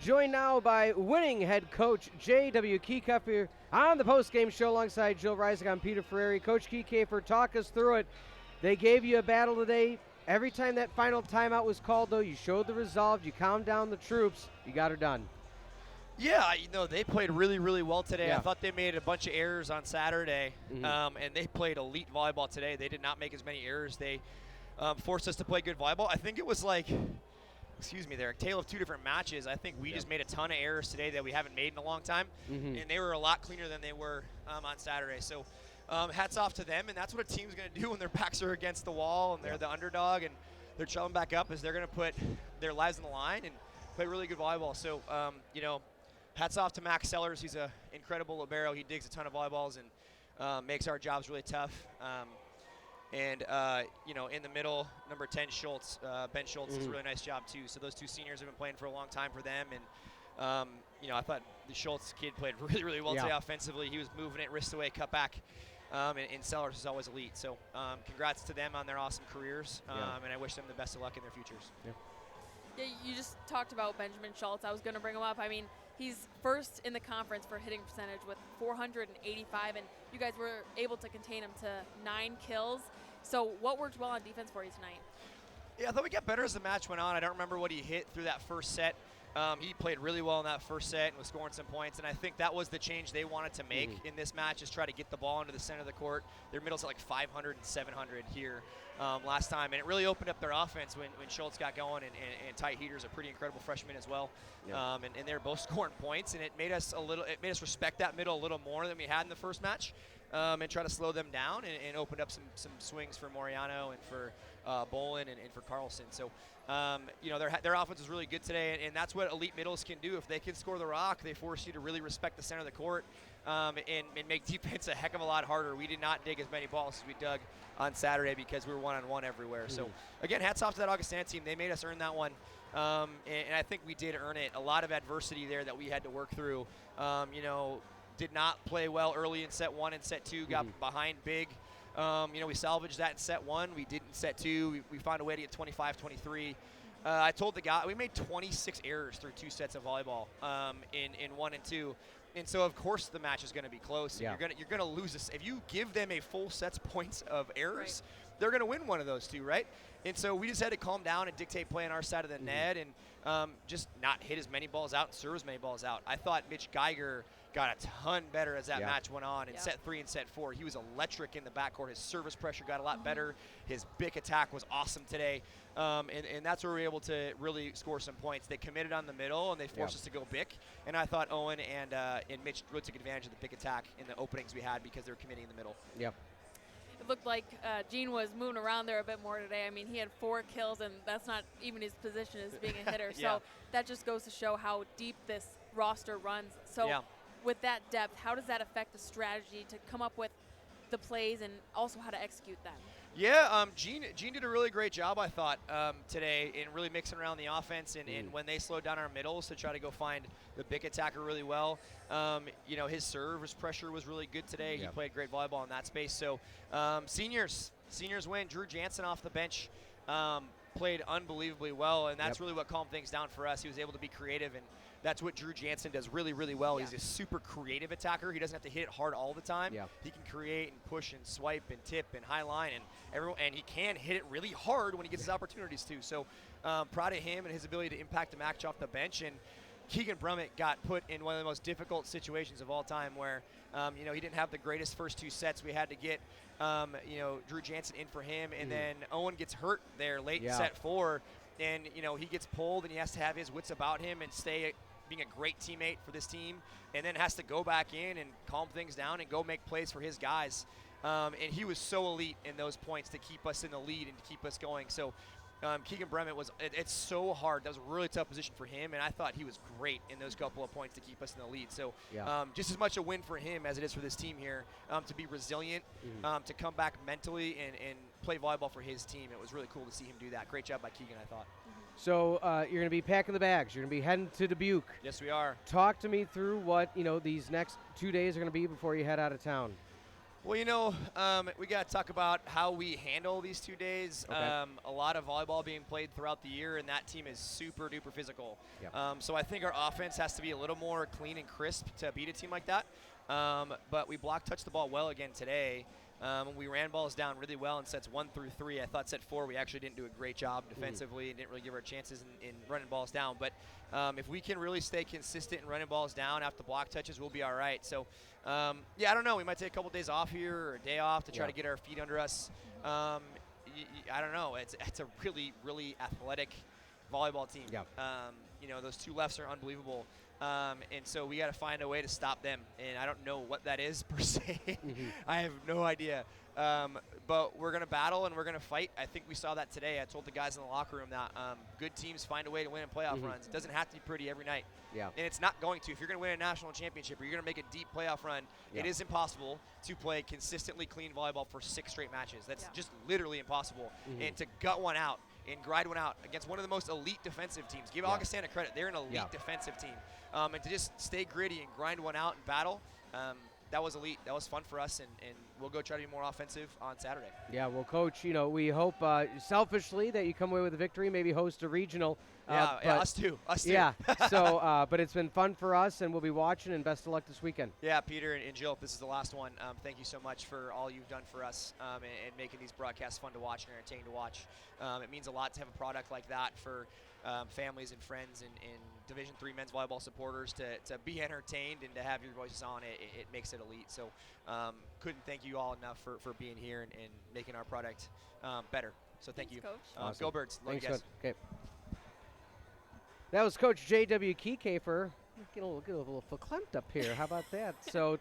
Joined now by winning head coach J.W. Kieckhefer on the postgame show alongside Jill Reisig. I'm Peter Ferrari. Coach Kieckhefer, talk us through it. They gave you a battle today. Every time that final timeout was called, though, you showed the resolve. You calmed down the troops. You got her done. Yeah, they played really, really well today. Yeah. I thought they made a bunch of errors on Saturday, and they played elite volleyball today. They did not make as many errors. They forced us to play good volleyball. I think it was like, excuse me there, a tale of two different matches. I think we just made a ton of errors today that we haven't made in a long time, and they were a lot cleaner than they were on Saturday. So hats off to them, and that's what a team's going to do when their backs are against the wall and they're the underdog and they're chugging back up, is they're going to put their lives on the line and play really good volleyball. So, hats off to Max Sellers. He's an incredible libero. He digs a ton of volleyballs and makes our jobs really tough. In the middle, number 10, Schultz, Ben Schultz, does a really nice job too. So those two seniors have been playing for a long time for them. And, I thought the Schultz kid played really, really well today offensively. He was moving it, wrist away, cut back. And Sellers is always elite. So congrats to them on their awesome careers. And I wish them the best of luck in their futures. Yeah, you just talked about Benjamin Schultz. I was going to bring him up. I mean, he's first in the conference for hitting percentage with 485, and you guys were able to contain him to 9 kills. So what worked well on defense for you tonight? Yeah, I thought we got better as the match went on. I don't remember what he hit through that first set. He played really well in that first set and was scoring some points, and I think that was the change they wanted to make in this match, is try to get the ball into the center of the court. Their middle's at like 500 and 700 here last time, and it really opened up their offense when Schultz got going, and Ty Heater's a pretty incredible freshman as well. And they were both scoring points, and it made us respect that middle a little more than we had in the first match. And try to slow them down and opened up some swings for Moriano and for Bolin and for Carlson. So, their offense was really good today, and that's what elite middles can do. If they can score the rock, they force you to really respect the center of the court and make defense a heck of a lot harder. We did not dig as many balls as we dug on Saturday because we were one-on-one everywhere. So, again, hats off to that Augustana team. They made us earn that one, and I think we did earn it. A lot of adversity there that we had to work through. Did not play well early in set 1 and set 2, got behind big. We salvaged that in set 1. We did in set 2. We found a way to get 25-23. I told the guy, we made 26 errors through 2 sets of volleyball in 1 and 2. And so, of course, the match is going to be close. And you're going to lose this. If you give them a full set's points of errors, they're going to win one of those 2, right? And so we just had to calm down and dictate play on our side of the net and just not hit as many balls out and serve as many balls out. I thought Mitch Geiger got a ton better as that match went on. In set 3 and set 4, he was electric in the backcourt. His service pressure got a lot better. His big attack was awesome today. And that's where we were able to really score some points. They committed on the middle, and they forced us to go big. And I thought Owen and Mitch really took advantage of the big attack in the openings we had because they were committing in the middle. It looked like Gene was moving around there a bit more today. I mean, he had 4 kills, and that's not even his position as being a hitter. So that just goes to show how deep this roster runs. So with that depth, how does that affect the strategy to come up with the plays and also how to execute them? Yeah, Gene did a really great job, I thought, today in really mixing around the offense and when they slowed down our middles to try to go find the big attacker really well. His service pressure was really good today. He played great volleyball in that space. So seniors win. Drew Jansen off the bench played unbelievably well, and that's really what calmed things down for us. He was able to be creative, and that's what Drew Jansen does really, really well. He's a super creative attacker. He doesn't have to hit it hard all the time. He can create and push and swipe and tip and high line, and he can hit it really hard when he gets his opportunities too. So proud of him and his ability to impact a match off the bench. And Keegan Brummett got put in one of the most difficult situations of all time where, he didn't have the greatest first 2 sets. We had to get, Drew Jansen in for him, and then Owen gets hurt there late in set 4, and, he gets pulled, and he has to have his wits about him and stay being a great teammate for this team, and then has to go back in and calm things down and go make plays for his guys. And he was so elite in those points to keep us in the lead and to keep us going. So Keegan Brummett it's so hard. That was a really tough position for him, and I thought he was great in those couple of points to keep us in the lead. So just as much a win for him as it is for this team here, to be resilient, to come back mentally and play volleyball for his team. It was really cool to see him do that. Great job by Keegan, I thought. So you're going to be packing the bags. You're going to be heading to Dubuque. Yes, we are. Talk to me through what these next 2 days are going to be before you head out of town. Well, we got to talk about how we handle these 2 days. Okay. A lot of volleyball being played throughout the year, and that team is super duper physical. Yep. So I think our offense has to be a little more clean and crisp to beat a team like that. But we touched the ball well again today. We ran balls down really well in sets 1 through 3. I thought set 4 we actually didn't do a great job defensively and didn't really give our chances in running balls down. But if we can really stay consistent in running balls down after block touches, we'll be all right. So, I don't know. We might take a couple days off here or a day off to try to get our feet under us. I don't know. It's a really, really athletic volleyball team. Yeah. Those 2 lefts are unbelievable. And so we got to find a way to stop them. And I don't know what that is per se. I have no idea. But we're going to battle and we're going to fight. I think we saw that today. I told the guys in the locker room that good teams find a way to win in playoff runs. It doesn't have to be pretty every night. Yeah. And it's not going to. If you're going to win a national championship or you're going to make a deep playoff run, it is impossible to play consistently clean volleyball for 6 straight matches. That's just literally impossible. And to gut one out and grind one out against one of the most elite defensive teams. Give Augustana credit. They're an elite defensive team. And to just stay gritty and grind one out and battle, that was elite. That was fun for us, and we'll go try to be more offensive on Saturday. Yeah, well, Coach, we hope selfishly that you come away with a victory, maybe host a regional. Us too. Yeah, so, but it's been fun for us, and we'll be watching, and best of luck this weekend. Yeah, Peter and Jill, if this is the last one, thank you so much for all you've done for us and making these broadcasts fun to watch and entertaining to watch. It means a lot to have a product like that for families and friends and Division III men's volleyball supporters to be entertained and to have your voices on it. It makes it elite. So couldn't thank you all enough for being here and making our product better. So thank you. Coach. Awesome. Go Birds. Love Thanks, you guys. Coach. Okay. That was Coach J.W. Kieckhefer. Get a little verklempt up here. How about that? So